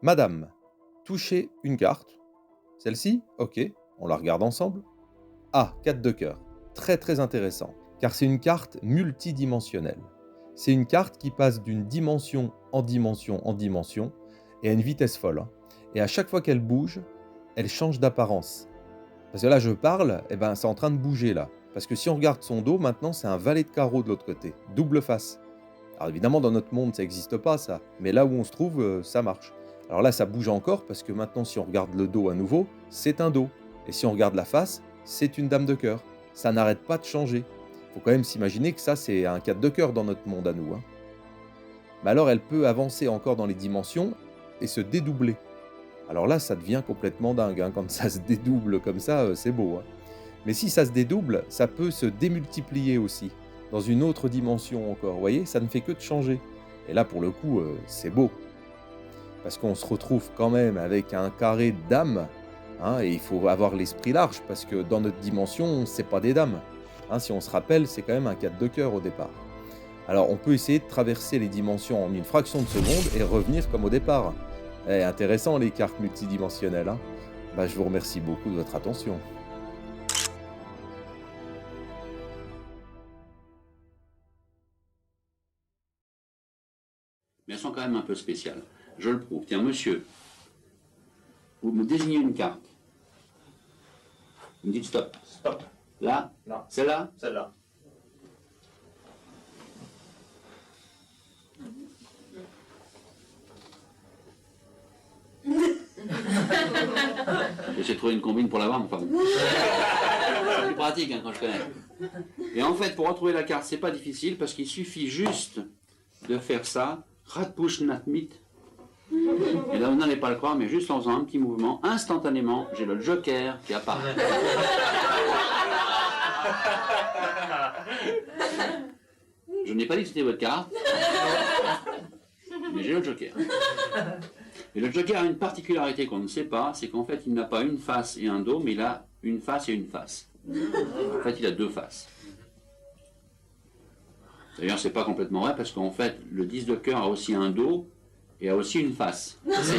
Madame, touchez une carte. Celle-ci? Ok, on la regarde ensemble. Ah, 4 de cœur. Très très intéressant, car c'est une carte multidimensionnelle. C'est une carte qui passe d'une dimension en dimension en dimension, et à une vitesse folle, hein. Et à chaque fois qu'elle bouge, elle change d'apparence. Parce que là, je parle, et ben, c'est en train de bouger là. Parce que si on regarde son dos, maintenant, c'est un valet de carreau de l'autre côté, double face. Alors évidemment, dans notre monde, ça n'existe pas ça, mais là où on se trouve, ça marche. Alors là, ça bouge encore parce que maintenant, si on regarde le dos à nouveau, c'est un dos. Et si on regarde la face, c'est une dame de cœur. Ça n'arrête pas de changer. Faut quand même s'imaginer que ça, c'est un 4 de cœur dans notre monde à nous, hein. Mais alors, elle peut avancer encore dans les dimensions et se dédoubler. Alors là, ça devient complètement dingue, hein. Quand ça se dédouble comme ça, c'est beau, hein. Mais si ça se dédouble, ça peut se démultiplier aussi, dans une autre dimension encore. Vous voyez, ça ne fait que de changer. Et là, pour le coup, c'est beau. Parce qu'on se retrouve quand même avec un carré de dames, hein, et il faut avoir l'esprit large, parce que dans notre dimension, c'est pas des dames, hein. Si on se rappelle, c'est quand même un 4 de cœur au départ. Alors, on peut essayer de traverser les dimensions en une fraction de seconde et revenir comme au départ. Intéressant les cartes multidimensionnelles, hein. Bah, je vous remercie beaucoup de votre attention. Mais elles sont quand même un peu spéciales. Je le prouve. Tiens, monsieur, vous me désignez une carte. Vous me dites stop. Stop. Là? Non. Celle-là? Celle-là. J'essaie de trouver une combine pour la vendre, enfin. C'est plus pratique hein, quand je connais. Et en fait, pour retrouver la carte, c'est pas difficile parce qu'il suffit juste de faire ça. Ratpush Natmit. Et là, vous n'allez pas le croire, mais juste en faisant un petit mouvement, instantanément, j'ai le joker qui apparaît. Je n'ai pas dit que c'était votre carte, mais j'ai le joker. Et le joker a une particularité qu'on ne sait pas, c'est qu'en fait, il n'a pas une face et un dos, mais il a une face et une face. En fait, il a deux faces. D'ailleurs, c'est pas complètement vrai, parce qu'en fait, le 10 de cœur a aussi un dos et a aussi une face. C'est